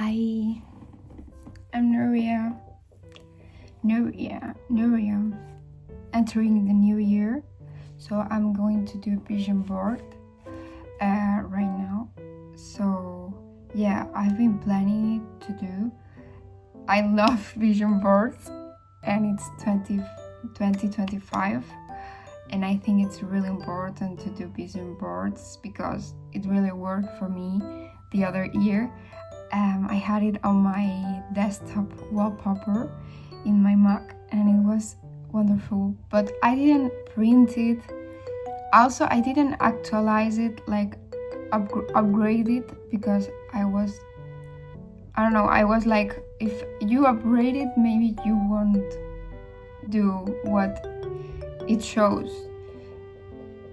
Hi, I'm Nuria. Nuria. Entering the new year, so I'm going to do a vision board right now. So yeah, I've been planning it to do. I love vision boards, and it's 2025, and I think it's really important to do vision boards because it really worked for me the other year. I had it on my desktop wallpaper in my Mac, and it was wonderful, but I didn't print it. Also, I didn't actualize it, like upgrade it, because I was like, if you upgrade it, maybe you won't do what it shows.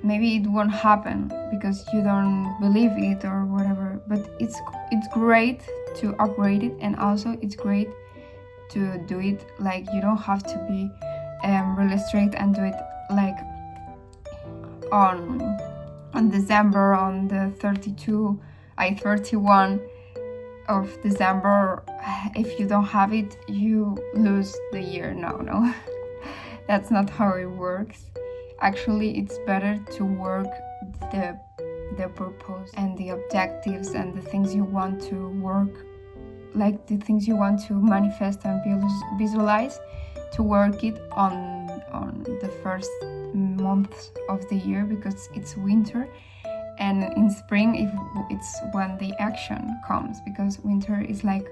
Maybe it won't happen because you don't believe it or whatever, but it's great to upgrade it, and also it's great to do it like you don't have to be really strict and do it like on December, on the 31 of December. If you don't have it, you lose the year. No that's not how it works. Actually, it's better to work the purpose and the objectives and the things you want to work, like the things you want to manifest and visualize, to work it on the first months of the year, because it's winter, and in spring it's when the action comes, because winter is like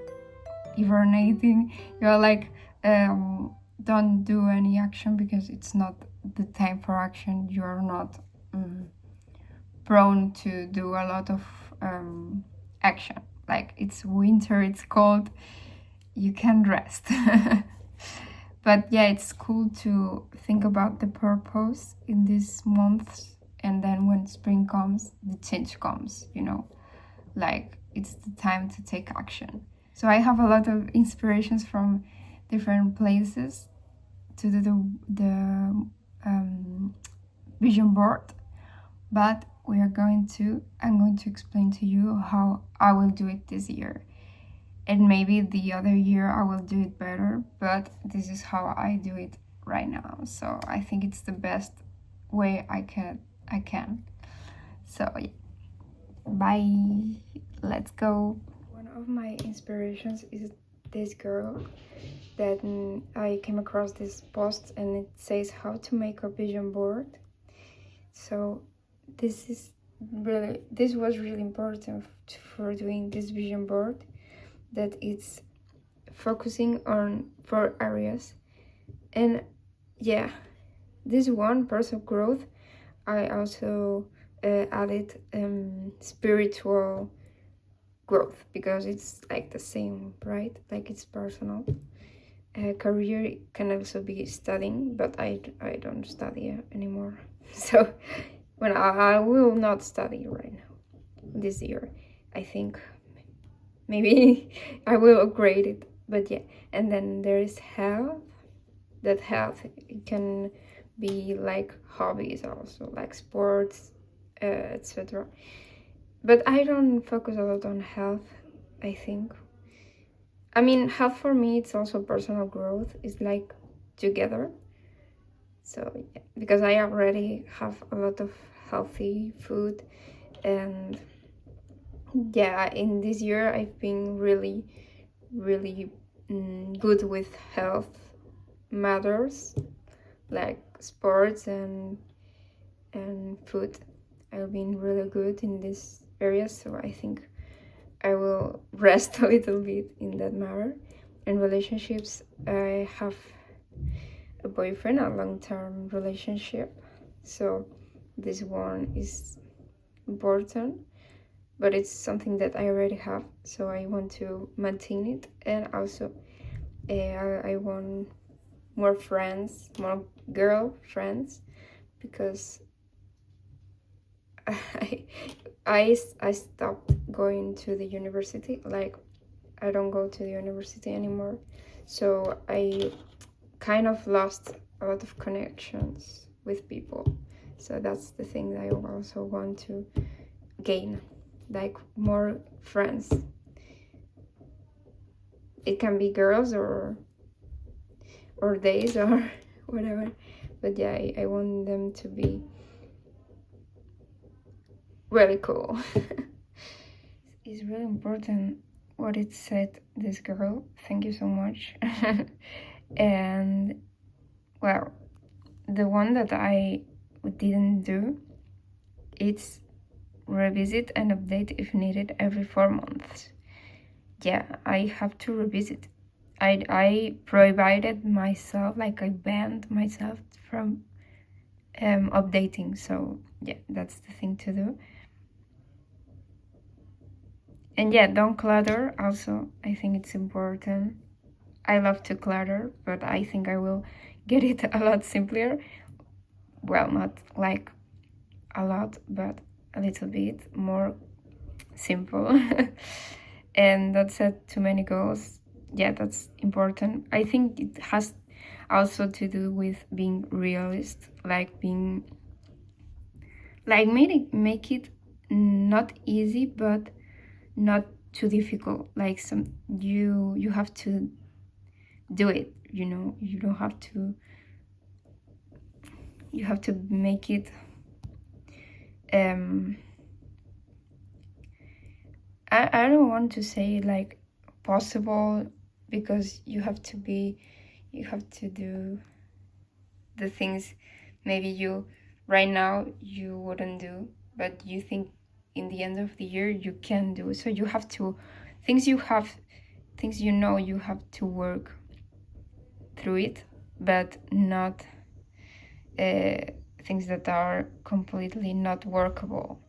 hibernating. You're like, don't do any action because it's not the time for action. You are not prone to do a lot of action. Like, it's winter, it's cold, you can rest. But yeah, it's cool to think about the purpose in these months, and then when spring comes, the change comes, like it's the time to take action. So I have a lot of inspirations from different places to do the vision board, but I'm going to explain to you how I will do it this year. And maybe the other year I will do it better, but this is how I do it right now. So I think it's the best way I can. So yeah. Bye. Let's go. One of my inspirations is this girl that I came across this post, and it says how to make a vision board. So this was really important for doing this vision board, that it's focusing on 4 areas. And yeah, this one, personal growth, I also added spiritual growth, because it's like the same, right? Like, it's personal. Career can also be studying, but I don't study anymore. So when I will not study right now this year, I think maybe I will upgrade it. But yeah, and then there is health. That health can be like hobbies also, like sports, etc. But I don't focus a lot on health, I think. I mean, health for me, it's also personal growth. It's like together. So yeah, because I already have a lot of healthy food, and yeah, in this year I've been really good with health matters, like sports and food. I've been really good in this area, so I think I will rest a little bit in that matter. And relationships, I have a boyfriend, a long-term relationship, so this one is important, but it's something that I already have, so I want to maintain it. And also I want more friends, more girl friends, because I stopped going to the university. Like, I don't go to the university anymore, so I kind of lost a lot of connections with people. So that's the thing that I also want to gain, like more friends. it can be girls or days or whatever, but yeah, I want them to be really cool. It's really important what it said, this girl. Thank you so much. And well, the one that I didn't do, it's revisit and update if needed every 4 months. Yeah, I have to revisit. I prohibited myself, like I banned myself from updating. So yeah, that's the thing to do. And yeah, don't clutter also. I think it's important. I love to clutter, but I think I will get it a lot simpler. Well, not like a lot, but a little bit more simple. And not set too many goals. Yeah, that's important. I think it has also to do with being realist, like being like make it not easy but not too difficult. Like you have to do it, you know. You don't have to, you have to make it I don't want to say like possible, because you have to do the things maybe you right now you wouldn't do, but you think in the end of the year you can do. So you have to things you know you have to work through it, but not things that are completely not workable.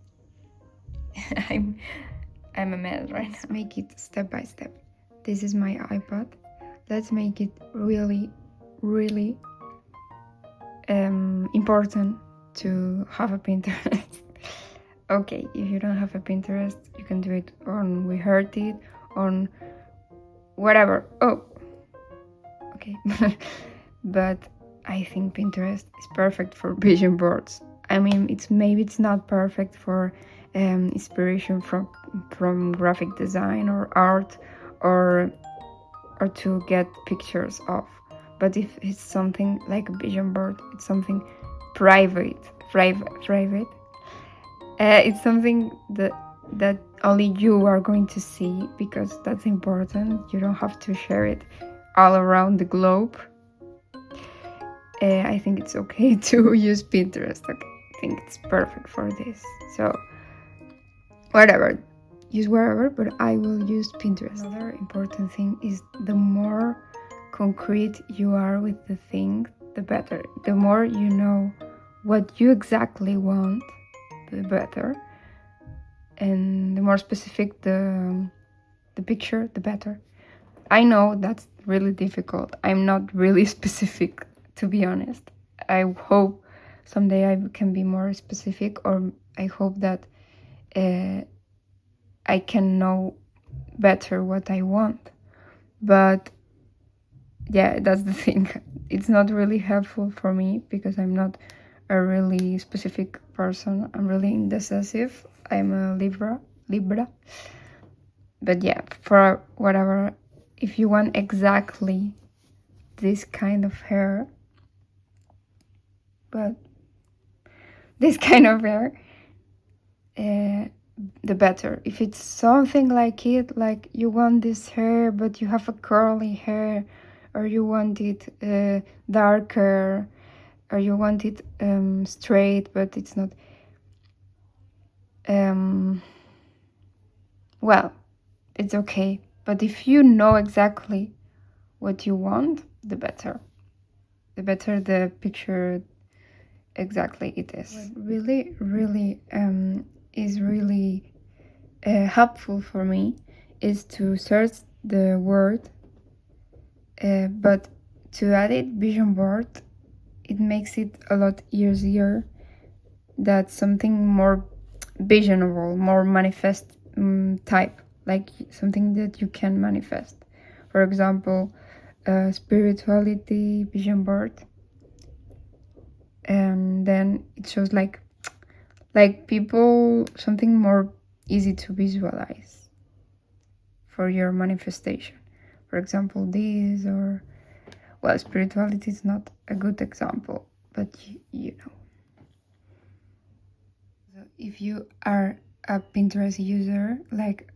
I'm a mess right now. Let's make it step by step. This is my iPad. Let's make it really, really important to have a Pinterest. Okay, if you don't have a Pinterest, you can do it on We Heard It, on whatever. Oh, okay. But I think Pinterest is perfect for vision boards. I mean, it's not perfect for inspiration from graphic design or art or to get pictures of. But if it's something like a vision board, it's something private. It's something that only you are going to see, because that's important. You don't have to share it all around the globe. I think it's okay to use Pinterest. Okay. I think it's perfect for this. So whatever, use wherever, but I will use Pinterest. Another important thing is the more concrete you are with the thing, the better. The more you know what you exactly want, the better. And the more specific the picture, the better. I know that's really difficult. I'm not really specific, to be honest. I hope someday I can be more specific, or I hope that I can know better what I want. But yeah, that's the thing. It's not really helpful for me because I'm not a really specific person. I'm really indecisive. I'm a Libra. But yeah, for whatever, if you want exactly this kind of hair, but this kind of hair, the better. If it's something like it, like you want this hair but you have a curly hair, or you want it darker, or you want it straight but it's not, well, it's okay. But if you know exactly what you want, the better the picture exactly it is. What really is really helpful for me is to search the word, but to add it vision board, it makes it a lot easier. That's something more visionable, more manifest type, like something that you can manifest. For example, spirituality vision board, and then it shows like people, something more easy to visualize for your manifestation. For example, this, or well, spirituality is not a good example, but you know. So if you are a Pinterest user, like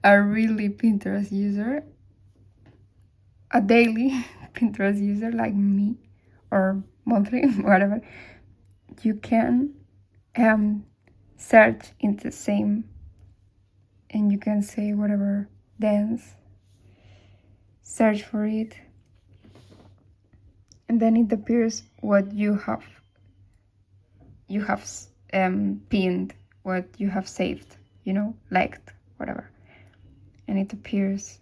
a really Pinterest user, a daily Pinterest user like me, or monthly, whatever, you can search in the same, and you can say whatever dance, search for it, and then it appears what you have pinned, what you have saved, you know, liked, whatever, and it appears.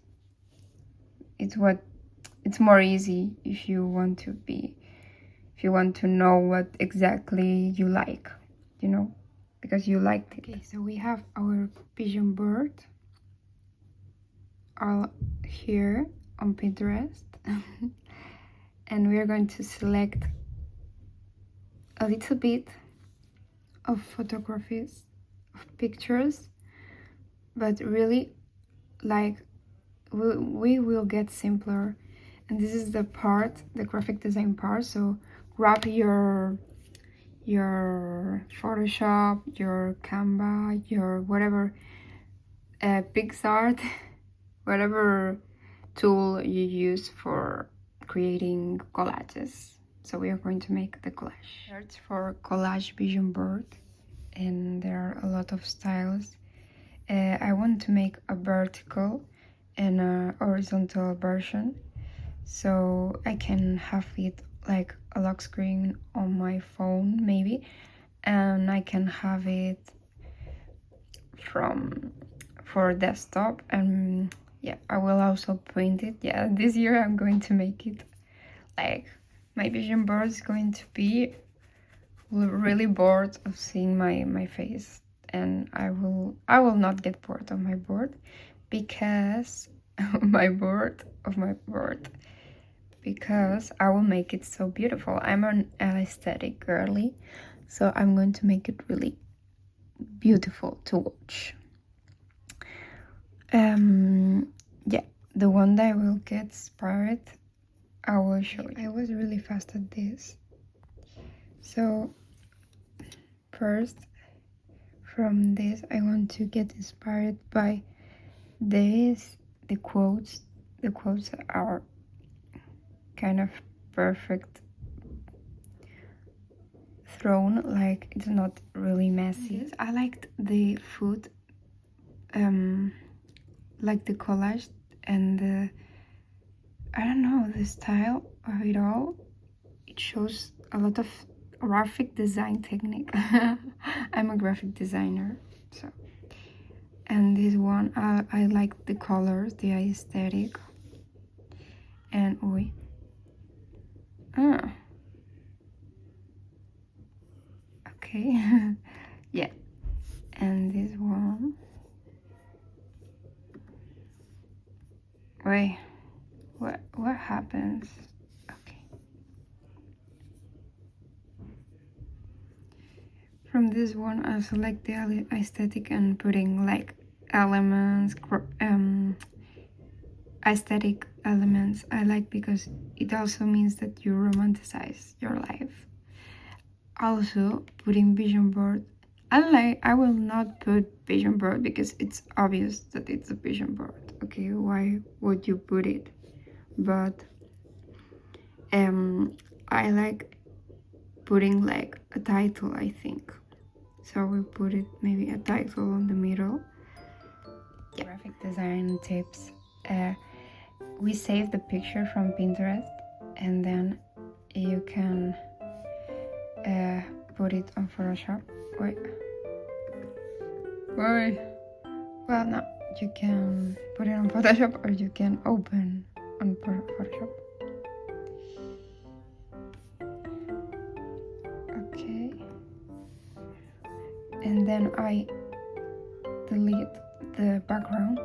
It's more easy if you want to know what exactly you like, you know, because you liked it. Okay, so we have our vision board all here on Pinterest. And we are going to select a little bit of photographies, of pictures, but really, like, we will get simpler. And this is the part, the graphic design part. So grab your Photoshop, your Canva, your whatever, PixArt, whatever tool you use for creating collages. So we are going to make the collage. Search for collage vision board, and there are a lot of styles. I want to make a vertical and a horizontal version, so I can have it like a lock screen on my phone maybe, and I can have it for desktop. And yeah, I will also print it. Yeah, this year I'm going to make it like, my vision board is going to be really bored of seeing my face, and I will not get bored of my board, because my board, because I will make it so beautiful. I'm an aesthetic girly, so I'm going to make it really beautiful to watch. Yeah, the one that I will get inspired, I will show you. I was really fast at this. So first, from this, I want to get inspired by this. The quotes are kind of perfect thrown, like it's not really messy. Yes, I liked the food, like the collage and the, I don't know, the style of it all. It shows a lot of graphic design technique. I'm a graphic designer, so. And this one, I like the colors, the aesthetic, and okay. Yeah, and this one, wait, what happens? Okay, from this one I select the aesthetic and putting like elements, aesthetic elements. I like, because it also means that you romanticize your life. Also, putting vision board, I will not put vision board because it's obvious that it's a vision board. Okay, why would you put it? But I like putting like a title, I think. So we put it, maybe a title on the middle. Yeah. Graphic design tips. We save the picture from Pinterest, and then you can put it on Photoshop. Wait. Well, no, you can put it on Photoshop, or you can open on Photoshop. Okay. And then I delete the background.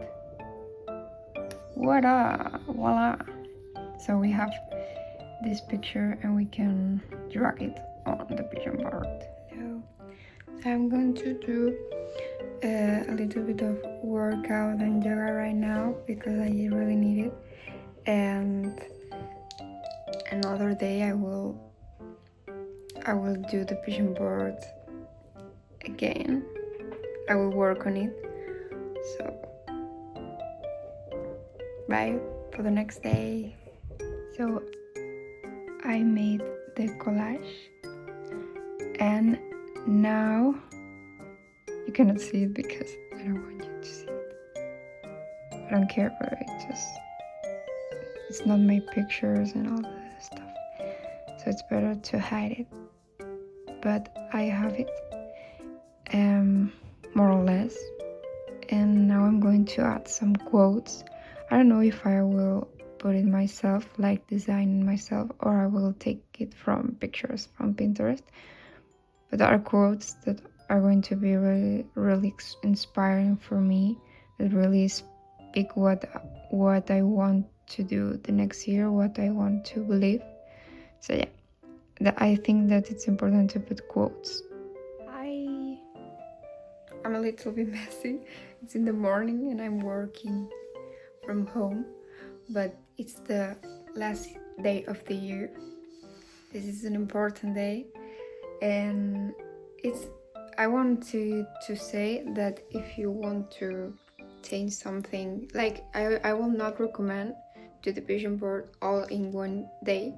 Voila! So we have this picture, and we can drag it on the vision board. So I'm going to do a little bit of workout and yoga right now because I really need it. And another day I will do the vision board again. I will work on it. So bye for the next day. So I made the collage and now you cannot see it because I don't want you to see it. I don't care for it, it's not my pictures and all that stuff, so it's better to hide it. But I have it more or less, and now I'm going to add some quotes. I don't know if I will put it myself, like design myself, or I will take it from pictures from Pinterest. But there are quotes that are going to be really, really inspiring for me, that really speak what I want to do the next year, what I want to believe. So yeah, I think that it's important to put quotes. I'm a little bit messy. It's in the morning and I'm working from home, but it's the last day of the year. This is an important day, and I want to say that if you want to change something, like I will not recommend do the vision board all in one day.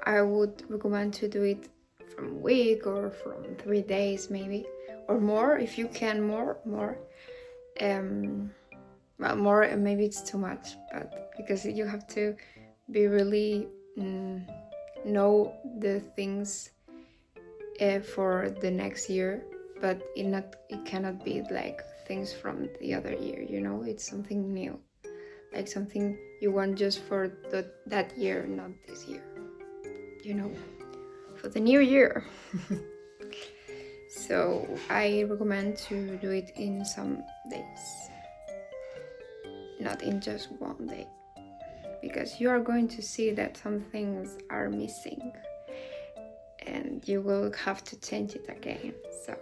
I would recommend to do it from a week or from 3 days maybe, or more if you can. More well, more maybe it's too much, but because you have to be really know the things for the next year, but it cannot be like things from the other year, you know. It's something new, like something you want just for that year, not this year, you know, for the new year. So I recommend to do it in some days, not in just one day, because you are going to see that some things are missing and you will have to change it again. So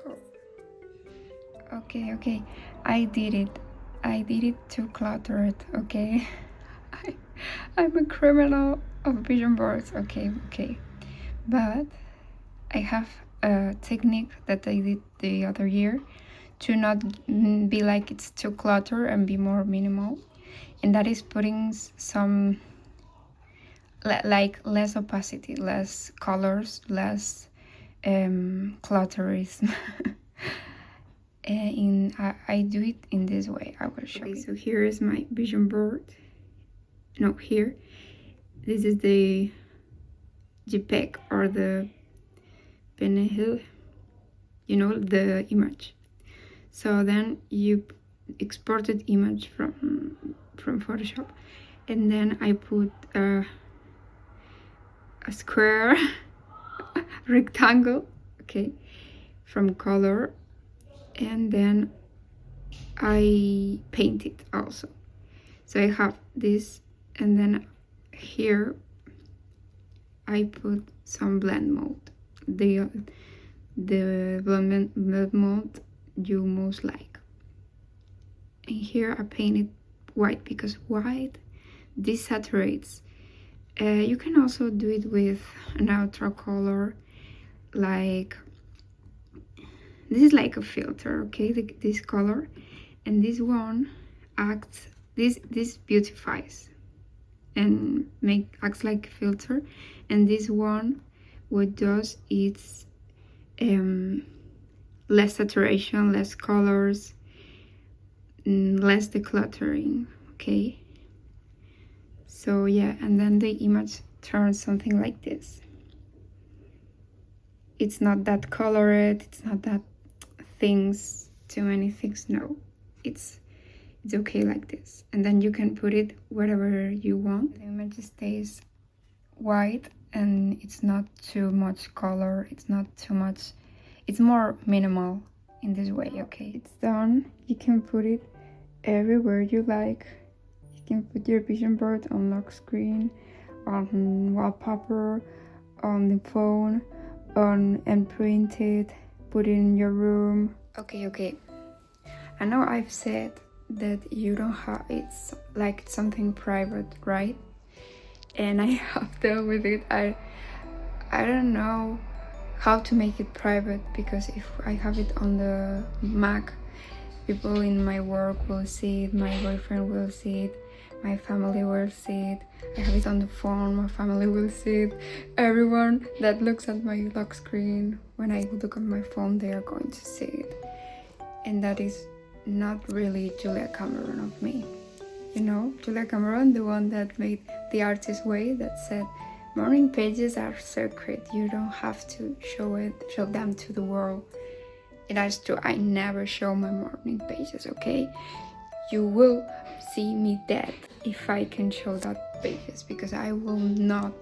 okay, I did it too cluttered, okay. I'm a criminal of vision boards, okay, but I have a technique that I did the other year to not be like it's too cluttered and be more minimal, and that is putting some like less opacity, less colors, less clutterism. I do it in this way. I will show you. So here is my vision board. No, here. This is the JPEG or the PNG, you know, the image. So then you exported image from Photoshop, and then I put a square rectangle, okay, from color, and then I paint it also. So I have this, and then here I put some blend mode, the blend mode you most like. And here I painted white because white desaturates. You can also do it with a neutral color, like this is like a filter, okay, this color, and this one acts, this beautifies and acts like a filter, and this one what does is less saturation, less colors, less decluttering, okay. So yeah, and then the image turns something like this. It's not that colored, it's not that too many things, no. It's okay like this. And then you can put it wherever you want. The image stays white and it's not too much color, it's not too much, it's more minimal in this way, okay. It's done. You can put it everywhere you like. You can put your vision board on lock screen, on wallpaper, on the phone, and print it, put it in your room. Okay. I know I've said that you don't have, it's like something private, right? And I have dealt with it. I don't know how to make it private, because if I have it on the Mac, people in my work will see it, my boyfriend will see it, my family will see it. I have it on the phone, my family will see it. Everyone that looks at my lock screen when I look at my phone, they are going to see it. And that is not really Julia Cameron of me. You know, Julia Cameron, the one that made The Artist's Way, that said, morning pages are sacred. You don't have to show them to the world. And that's true. I never show my morning pages, okay? You will see me dead if I can show that pages, because I will not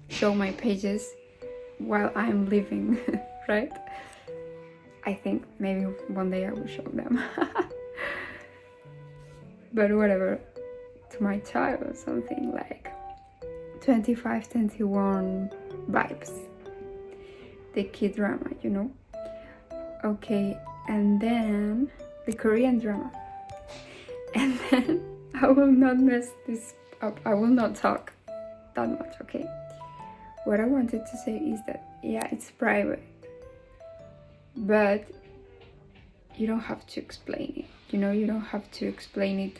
show my pages while I'm living, right? I think maybe one day I will show them. But whatever, to my child or something like 25, 21 vibes. The kid drama, you know? Okay, and then the Korean drama. And then I will not mess this up. I will not talk that much, okay? What I wanted to say is that, yeah, it's private, but you don't have to explain it. You know, you don't have to explain it.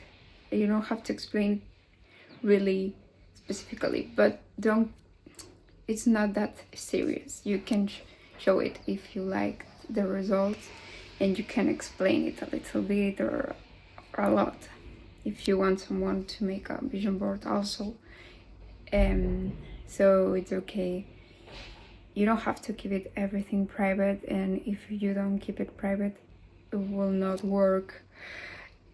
You don't have to explain it really specifically, but it's not that serious. You can show it if you like the results, and you can explain it a little bit or a lot if you want someone to make a vision board also. So it's okay. You don't have to keep it everything private, and if you don't keep it private, it will not work.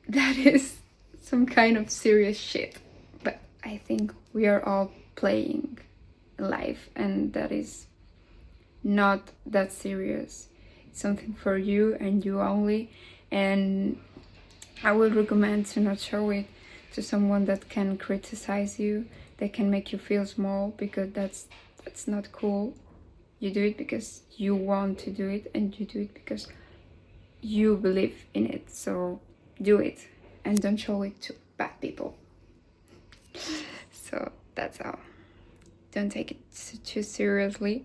That is some kind of serious shit. But I think we are all playing life, and that is not that serious. It's something for you and you only, and I would recommend to not show it to someone that can criticize you, that can make you feel small, because that's not cool. You do it because you want to do it, and you do it because you believe in it. So do it, and don't show it to bad people. So that's all. Don't take it too seriously.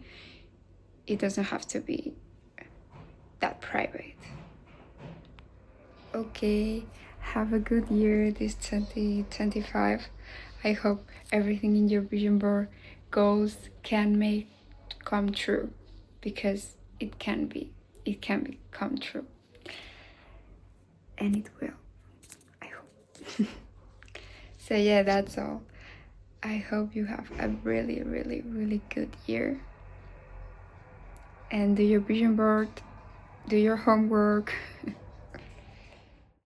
It doesn't have to be that private. Okay, have a good year this 2025. I hope everything in your vision board goals can come true, because it can come true, and it will, I hope. So yeah, that's all. I hope you have a really, really, really good year, and do your vision board, do your homework.